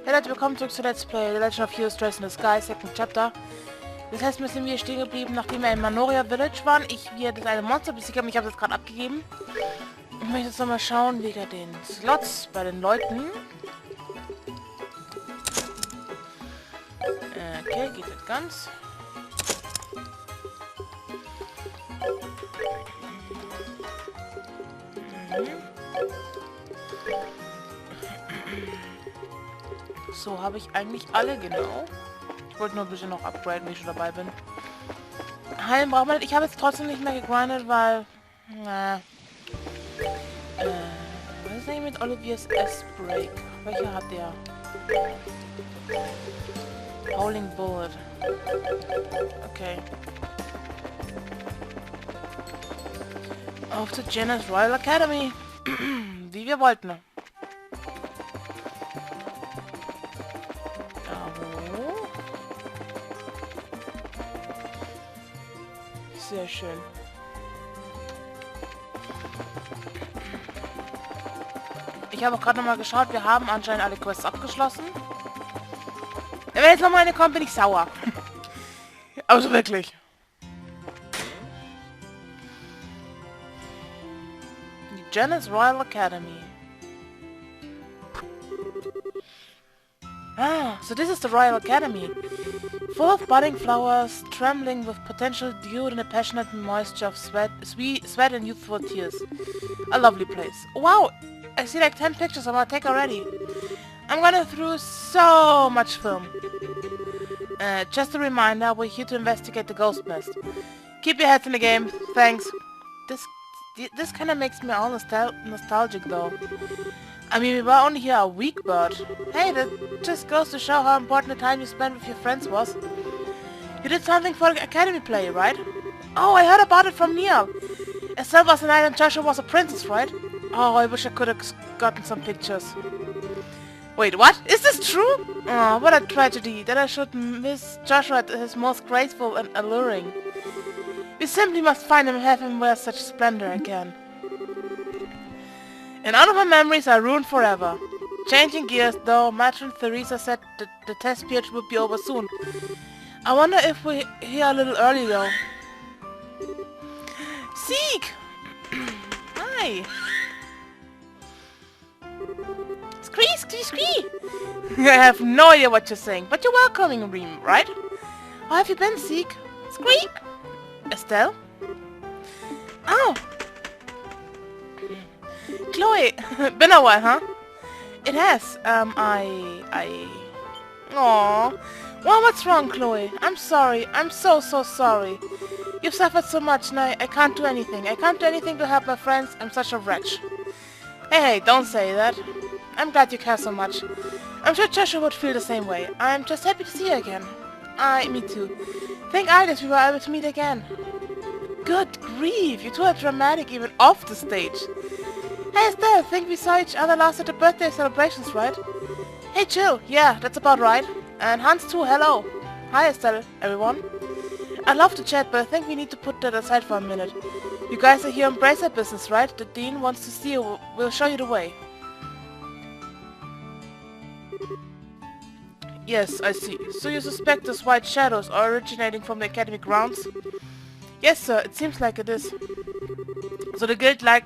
Hey Leute, willkommen zurück zu Let's Play The Legend of Heroes Trace in the Sky, Second Chapter. Das heißt, wir sind hier stehen geblieben, nachdem wir in Manoria Village waren. Wir das eine Monster besiegt haben. Ich habe das gerade abgegeben. Ich möchte jetzt nochmal schauen, wegen den Slots bei den Leuten. Okay, geht nicht ganz. So, habe ich eigentlich alle, genau. Ich wollte nur ein bisschen noch upgraden, wenn ich schon dabei bin. Heilen braucht man nicht. Ich habe jetzt trotzdem nicht mehr gegrindet, weil... was ist eigentlich mit Oliviers S-Break? Welcher hat der? Howling Bullet. Okay. Auf zur Jenna's Royal Academy. Wie wir wollten. Sehr schön. Ich habe auch gerade nochmal geschaut, wir haben anscheinend alle Quests abgeschlossen. Wenn jetzt nochmal eine kommt, bin ich sauer. Also wirklich. Die Jenna's Royal Academy. Ah, so this is the Royal Academy. Full of budding flowers, trembling with potential dew in a passionate moisture of sweat and youthful tears. A lovely place. Wow, I see like 10 pictures on my take already. I'm gonna through so much film. Just a reminder, we're here to investigate the ghost nest. Keep your heads in the game, thanks. This kind of makes me all nostalgic though. I mean, we were only here a week, but... Hey, that just goes to show how important the time you spent with your friends was. You did something for the Academy play, right? Oh, I heard about it from Neil. Estelle was a knight and Joshua was a princess, right? Oh, I wish I could have gotten some pictures. Wait, what? Is this true? Oh, what a tragedy that I should miss Joshua at his most graceful and alluring. We simply must find him and have him wear such splendor again. And all of my memories are ruined forever. Changing gears, though, Matron Theresa said that the test period would be over soon. I wonder if we're here a little early, though. Zeke! Hi! Scree, scree, scree! I have no idea what you're saying, but you're welcoming, Reem, right? How have you been, Zeke? Scree! Estelle? Oh! Kloe! Been a while, huh? It has. Aww. Well, what's wrong, Kloe? I'm sorry. I'm so sorry. You've suffered so much and I can't do anything. I can't do anything to help my friends. I'm such a wretch. Hey, don't say that. I'm glad you care so much. I'm sure Joshua would feel the same way. I'm just happy to see you again. Me too. Thank Iris we were able to meet again. Good grief, you two are dramatic even off the stage. Hey Estelle, I think we saw each other last at the birthday celebrations, right? Hey Jill, yeah, that's about right. And Hans too, hello. Hi Estelle, everyone. I'd love to chat, but I think we need to put that aside for a minute. You guys are here on bracer business, right? The Dean wants to see you. We'll show you the way. Yes, I see. So you suspect those white shadows are originating from the Academy grounds? Yes, sir, it seems like it is. So the guild like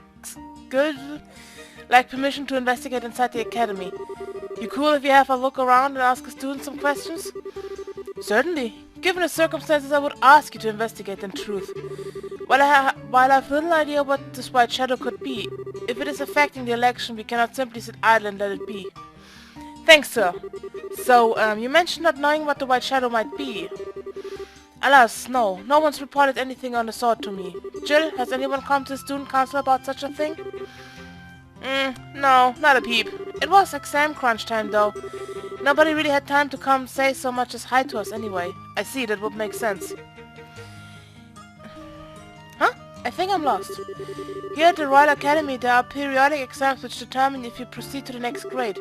permission to investigate inside the Academy. You cool if you have a look around and ask the students some questions? Certainly. Given the circumstances, I would ask you to investigate in truth. While I have little idea what this white shadow could be, if it is affecting the election, we cannot simply sit idle and let it be. Thanks, sir. So, you mentioned not knowing what the white shadow might be. Alas, no. No one's reported anything on the sort to me. Jill, has anyone come to the student council about such a thing? No, not a peep. It was exam crunch time, though. Nobody really had time to come say so much as hi to us anyway. I see, that would make sense. Huh? I think I'm lost. Here at the Royal Academy, there are periodic exams which determine if you proceed to the next grade.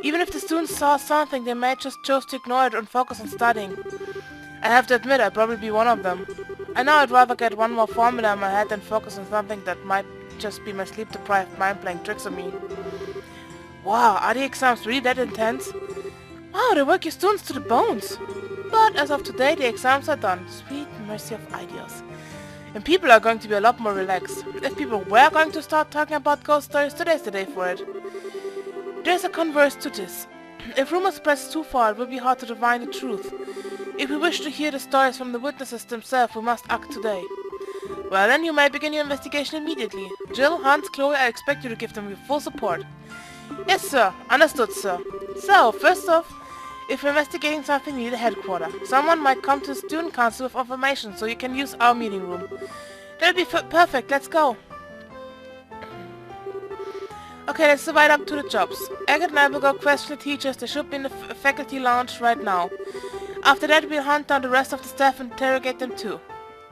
Even if the students saw something, they may just choose to ignore it and focus on studying. I have to admit, I'd probably be one of them. I know I'd rather get one more formula in my head than focus on something that might just be my sleep-deprived mind playing tricks on me. Wow, are the exams really that intense? Oh, they work your students to the bones. But as of today, the exams are done. Sweet mercy of ideas. And people are going to be a lot more relaxed. If people were going to start talking about ghost stories, today's the day for it. There's a converse to this. If rumors spread too far, it will be hard to divine the truth. If we wish to hear the stories from the witnesses themselves, we must act today. Well, then you may begin your investigation immediately. Jill, Hans, Chloe, I expect you to give them your full support. Yes, sir. Understood, sir. So, first off, if you're investigating something, you need a headquarter. Someone might come to the student council with information, so you can use our meeting room. That'll be perfect. Let's go. Okay, let's divide up to the jobs. Agate and I will go question the teachers. They should be in the faculty lounge right now. After that, we'll hunt down the rest of the staff and interrogate them too.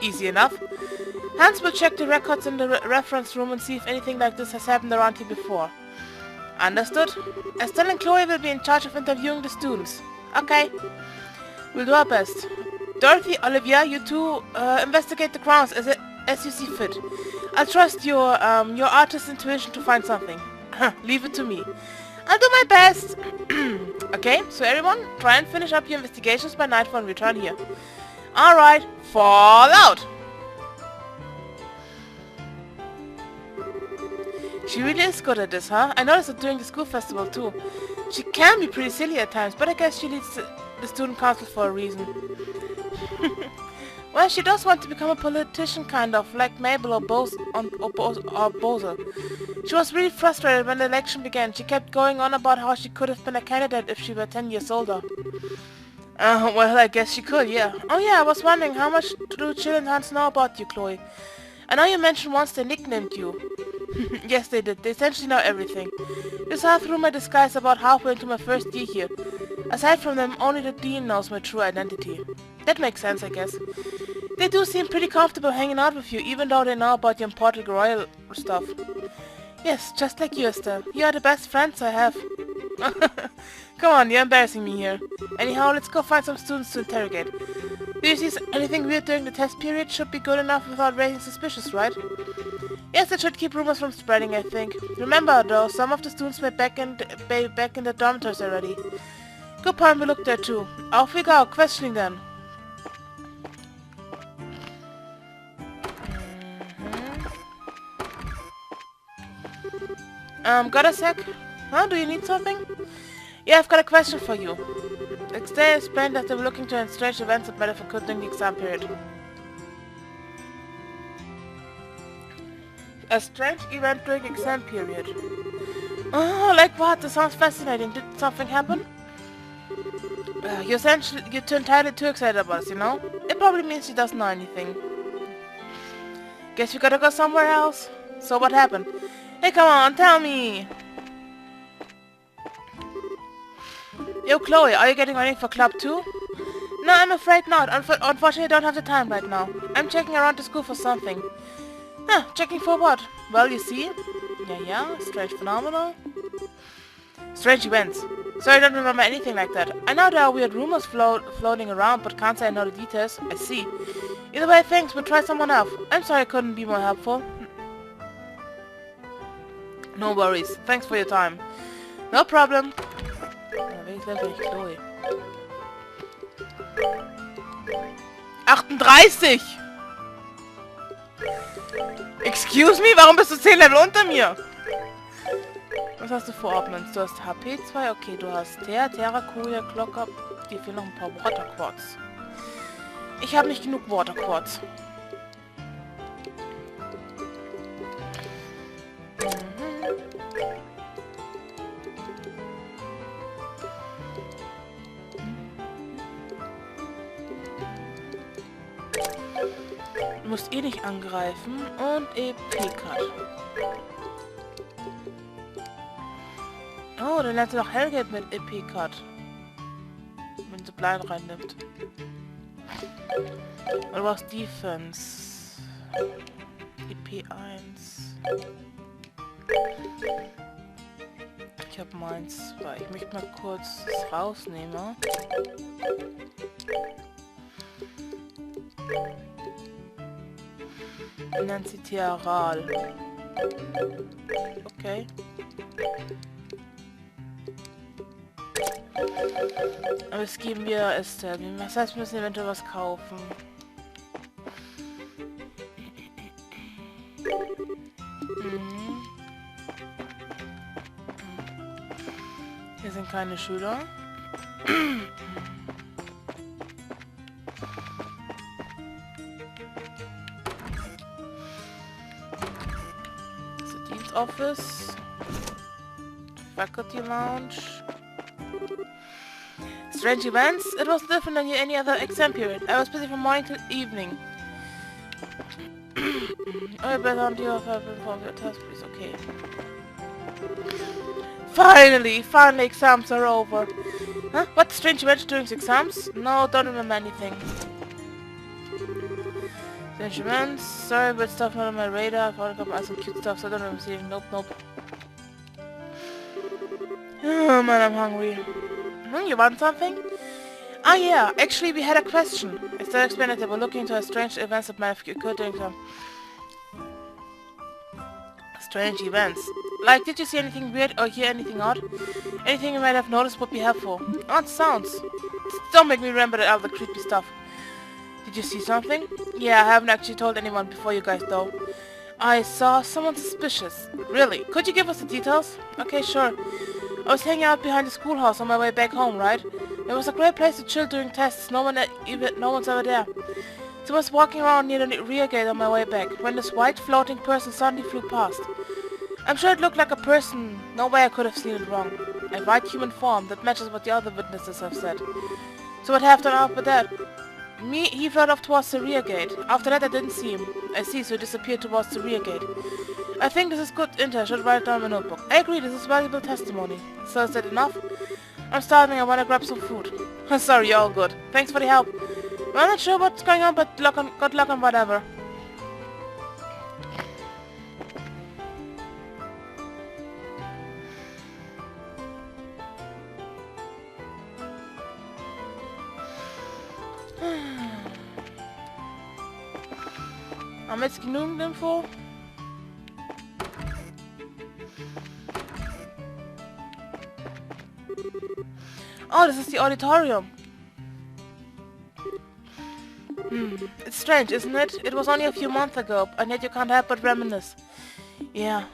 Easy enough. Hans will check the records in the reference room and see if anything like this has happened around here before. Understood? Estelle and Chloe will be in charge of interviewing the students. Okay. We'll do our best. Dorothy, Olivia, you two investigate the grounds as you see fit. I'll trust your artist's intuition to find something. Leave it to me. I'll do my best. Okay, so everyone, try and finish up your investigations by nightfall and return here. Alright, fall out! She really is good at this, huh? I noticed it during the school festival too. She can be pretty silly at times, but I guess she leads the student council for a reason. Well, she does want to become a politician, kind of, like Mabel or Bowser. She was really frustrated when the election began. She kept going on about how she could have been a candidate if she were 10 years older. Well, I guess she could, yeah. Oh yeah, I was wondering, how much do Jill and Hans know about you, Chloe? I know you mentioned once they nicknamed you. Yes, they did. They essentially know everything. This half through my disguise about halfway into my first year here. Aside from them, only the dean knows my true identity. That makes sense, I guess. They do seem pretty comfortable hanging out with you, even though they know about your important royal stuff. Yes, just like you, Estelle. You are the best friends I have. Come on, you're embarrassing me here. Anyhow, let's go find some students to interrogate. Do you see anything weird during the test period? Should be good enough without raising suspicious, right? Yes, that should keep rumors from spreading, I think. Remember, though, some of the students were back in the dormitories already. Good point, we look there too. Off we go, questioning them. Got a sec? Huh, do you need something? Yeah, I've got a question for you. Next day explained that they were looking to end strange events that might have occurred during the exam period. A strange event during exam period. Oh, like what? This sounds fascinating. Did something happen? You're entirely too excited about us, you know? It probably means she doesn't know anything. Guess we gotta go somewhere else. So what happened? Hey, come on, tell me! Yo, Chloe, are you getting ready for club too? No, I'm afraid not. Unfortunately, I don't have the time right now. I'm checking around the school for something. Huh, checking for what? Well, you see? Yeah, strange phenomena. Strange events. Sorry, I don't remember anything like that. I know there are weird rumors floating around, but can't say I know the details. I see. Either way, thanks, we'll try someone else. I'm sorry I couldn't be more helpful. No worries. Thanks for your time. No problem. Welches Level ich Chloe? 38! Excuse me? Warum bist du 10 Level unter mir? Was hast du für Ordnung? Du hast HP 2, okay, du hast Terra, Kuja, Glocker. Dir fehlen noch ein paar Waterquartz. Ich habe nicht genug Waterquartz. Du musst eh nicht angreifen und EP-Cut. Oh, dann lernst du noch Hellgate mit EP-Cut. Wenn sie Blind reinnimmt. Und du brauchst Defense. EP1. Ich habe meins 2. Ich möchte mal kurz das rausnehmen. Nennt sie Thearal. Okay. Aber es geben wir Estelle. Das heißt, wir müssen eventuell was kaufen. Hier sind keine Schüler. The Dean's Office. Faculty Lounge. Strange events? It was different than any other exam period. I was busy from morning till evening. I bet on you have informed your test, please. Okay. Finally exams are over. Huh? What strange events during exams? No, don't remember anything. Strange events? Sorry, but stuff not on my radar. I've already got some cute stuff, so I don't remember seeing. Nope. Oh man, I'm hungry. You want something? Ah yeah, actually we had a question. I started explaining that they were looking into a strange events that might have occurred during some... Strange events. Like, did you see anything weird or hear anything odd? Anything you might have noticed would be helpful. Odd sounds. Don't make me remember that other creepy stuff. Did you see something? Yeah, I haven't actually told anyone before you guys though. I saw someone suspicious. Really? Could you give us the details? Okay, sure. I was hanging out behind the schoolhouse on my way back home, right? It was a great place to chill during tests. No one's ever there. So I was walking around near the rear gate on my way back, when this white floating person suddenly flew past. I'm sure it looked like a person. No way I could have seen it wrong. A white human form that matches what the other witnesses have said. So what happened after that? He fled off towards the rear gate. After that I didn't see him. I see, so he disappeared towards the rear gate. I think this is good info. I should write it down in my notebook. I agree, this is valuable testimony. So is that enough? I'm starving, I wanna grab some food. Sorry, you're all good. Thanks for the help. I'm not sure what's going on, but good luck on whatever. Haben wir jetzt genügend Info? Oh, this is the auditorium. It's strange, isn't it? It was only a few months ago, and yet you can't help but reminisce. Yeah.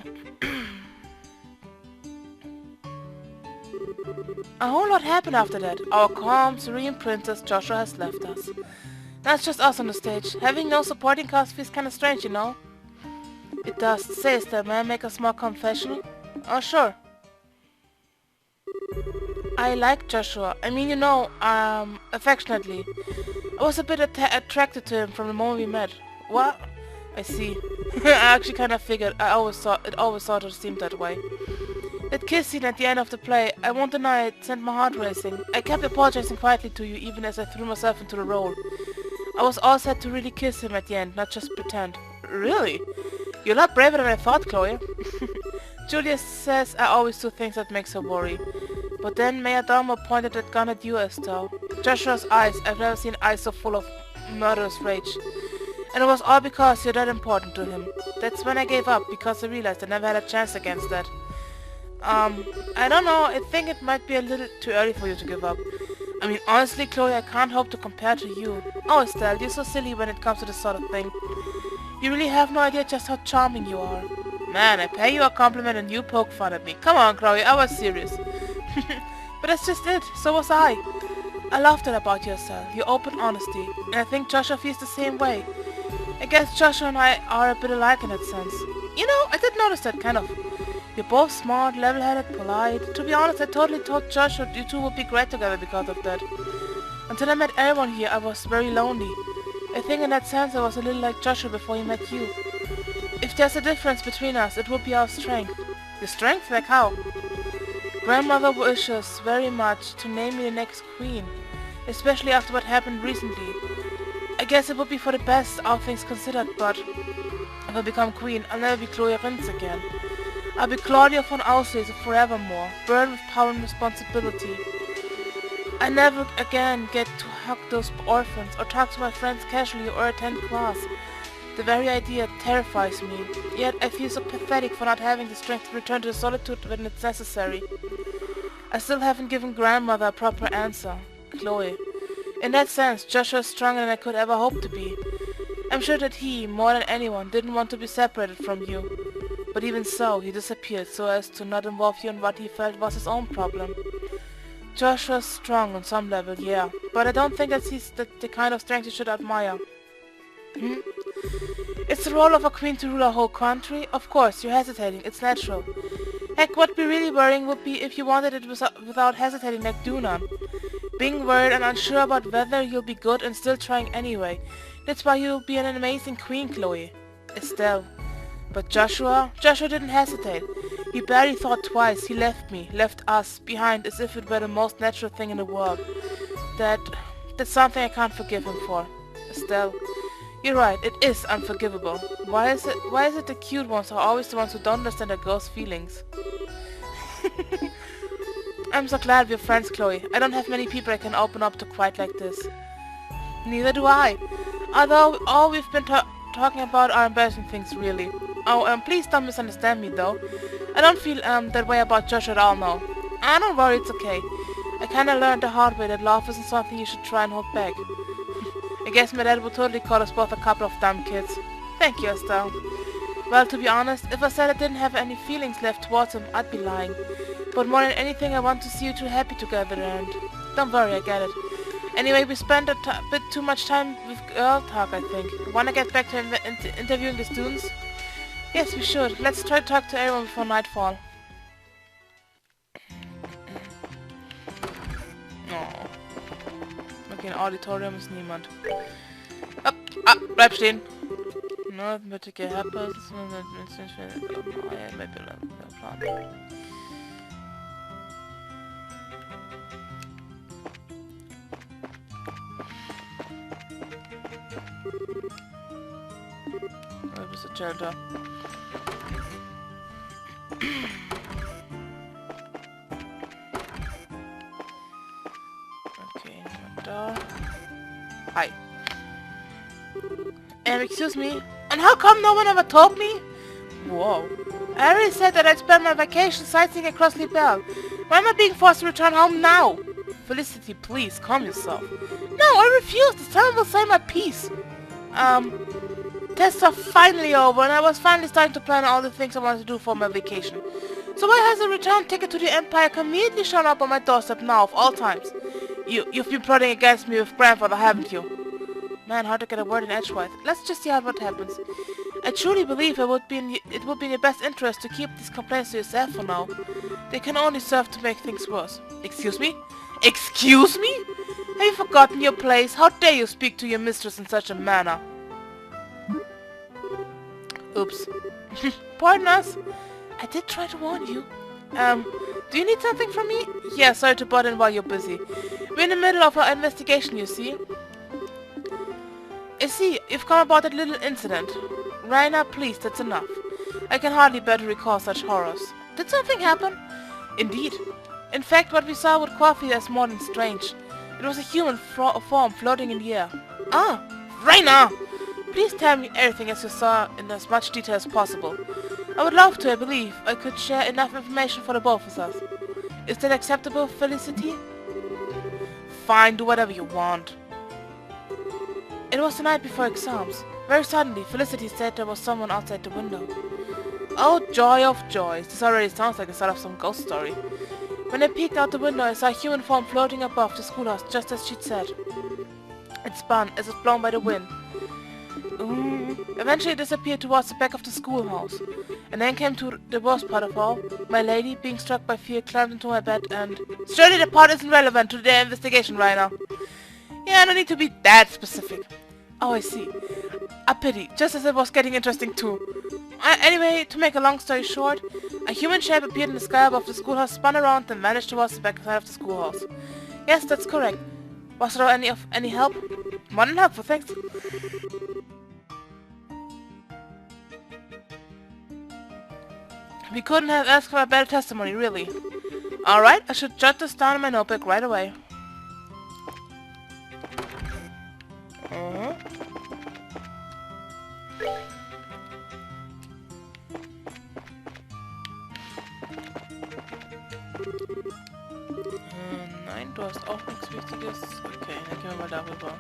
A whole lot happened after that. Our calm, serene princess Joshua has left us. That's just us on the stage. Having no supporting cast feels kinda strange, you know? It does. Say, Estelle, may I make a small confession? Oh, sure. I like Joshua. I mean, you know, affectionately. I was a bit attracted to him from the moment we met. What? I see. I actually kind of figured. It always sort of seemed that way. That kiss scene at the end of the play, I won't deny it, sent my heart racing. I kept apologizing quietly to you even as I threw myself into the role. I was all set to really kiss him at the end, not just pretend. Really? You're a lot braver than I thought, Kloe. Julia says I always do things that makes her worry. But then Mayor Dalmo pointed that gun at you, Estelle. Joshua's eyes, I've never seen eyes so full of murderous rage. And it was all because you're that important to him. That's when I gave up, because I realized I never had a chance against that. I don't know, I think it might be a little too early for you to give up. I mean, honestly, Kloe, I can't hope to compare to you. Oh, Estelle, you're so silly when it comes to this sort of thing. You really have no idea just how charming you are. Man, I pay you a compliment and you poke fun at me. Come on, Kloe, I was serious. But that's just it, so was I. I loved that about you, Estelle, your open honesty. And I think Joshua feels the same way. I guess Joshua and I are a bit alike in that sense. You know, I did notice that, kind of. You're both smart, level-headed, polite. To be honest, I totally thought Joshua, you two would be great together because of that. Until I met everyone here, I was very lonely. I think in that sense I was a little like Joshua before he met you. If there's a difference between us, it would be our strength. Your strength? Like how? Grandmother wishes very much to name me the next queen, especially after what happened recently. I guess it would be for the best, all things considered, but if I become queen, I'll never be Kloe Rins again. I'll be Claudia von Auslese forevermore, burned with power and responsibility. I never again get to hug those orphans, or talk to my friends casually, or attend class. The very idea terrifies me, yet I feel so pathetic for not having the strength to return to solitude when it's necessary. I still haven't given grandmother a proper answer. Kloe. In that sense, Joshua is stronger than I could ever hope to be. I'm sure that he, more than anyone, didn't want to be separated from you. But even so, he disappeared so as to not involve you in what he felt was his own problem. Joshua's strong on some level, yeah, but I don't think that he's the kind of strength you should admire. It's the role of a queen to rule a whole country? Of course, you're hesitating, it's natural. Heck, what'd be really worrying would be if you wanted it without hesitating like Dunan. Being worried and unsure about whether you'll be good and still trying anyway. That's why you'll be an amazing queen, Kloe. Estelle. But Joshua didn't hesitate. He barely thought twice. He left me, left us, behind as if it were the most natural thing in the world. That's something I can't forgive him for. Estelle. You're right, it is unforgivable. Why is it the cute ones are always the ones who don't understand their girls' feelings? I'm so glad we're friends, Kloe. I don't have many people I can open up to quite like this. Neither do I. Although all we've been talking about are embarrassing things, really. Oh, please don't misunderstand me, though. I don't feel that way about Josh at all, no. Don't worry, it's okay. I kinda learned the hard way that love isn't something you should try and hold back. I guess my dad would totally call us both a couple of dumb kids. Thank you, Estelle. Well, to be honest, if I said I didn't have any feelings left towards him, I'd be lying. But more than anything, I want to see you two happy together, and don't worry, I get it. Anyway, we spent a bit too much time with girl talk, I think. Wanna get back to interviewing the students? Yes, we should. Let's try to talk to everyone before nightfall. Oh. Okay, im Auditorium ist niemand. Bleib stehen! No, bitte gehappelt. Du bist der Shelter. Okay, niemand da. Hi. Excuse me? And how come no one ever told me? Whoa. I already said that I'd spend my vacation sightseeing across Libelle. Why am I being forced to return home now? Felicity, please, calm yourself. No, I refuse. This time I will say my piece. Tests are finally over, and I was finally starting to plan all the things I wanted to do for my vacation. So why has a return ticket to the Empire conveniently shown up on my doorstep now, of all times? You've been plotting against me with grandfather, haven't you? Man, hard to get a word in edgewise. Let's just see what happens. I truly believe it would be in your best interest to keep these complaints to yourself for now. They can only serve to make things worse. Excuse me? Excuse me? Have you forgotten your place? How dare you speak to your mistress in such a manner? Oops. Pardon us? I did try to warn you. Do you need something from me? Yeah, sorry to butt in while you're busy. We're in the middle of our investigation, you see. I see, you've come about that little incident. Raina, please, that's enough. I can hardly bear to recall such horrors. Did something happen? Indeed. In fact, what we saw would qualify as more than strange. It was a human form floating in the air. Ah, Raina! Please tell me everything as you saw in as much detail as possible. I would love to, I believe. I could share enough information for the both of us. Is that acceptable, Felicity? Fine, do whatever you want. It was the night before exams. Very suddenly, Felicity said there was someone outside the window. Oh, joy of joys. This already sounds like the start of some ghost story. When I peeked out the window, I saw a human form floating above the schoolhouse, just as she'd said. It spun, as if blown by the wind. Eventually it disappeared towards the back of the schoolhouse. And then came to the worst part of all. My lady, being struck by fear, climbed into my bed and... Surely the part isn't relevant to their investigation right now. Yeah, no need to be that specific. Oh, I see. A pity, just as it was getting interesting too. Anyway, to make a long story short, a human shape appeared in the sky above the schoolhouse, spun around, and vanished towards the back side of the schoolhouse. Yes, that's correct. Was there any help? More than helpful, thanks. We couldn't have asked for a better testimony, really. Alright, I should jot this down in my notebook right away. du hast auch nichts Wichtiges. Okay, dann gehen wir mal darüber.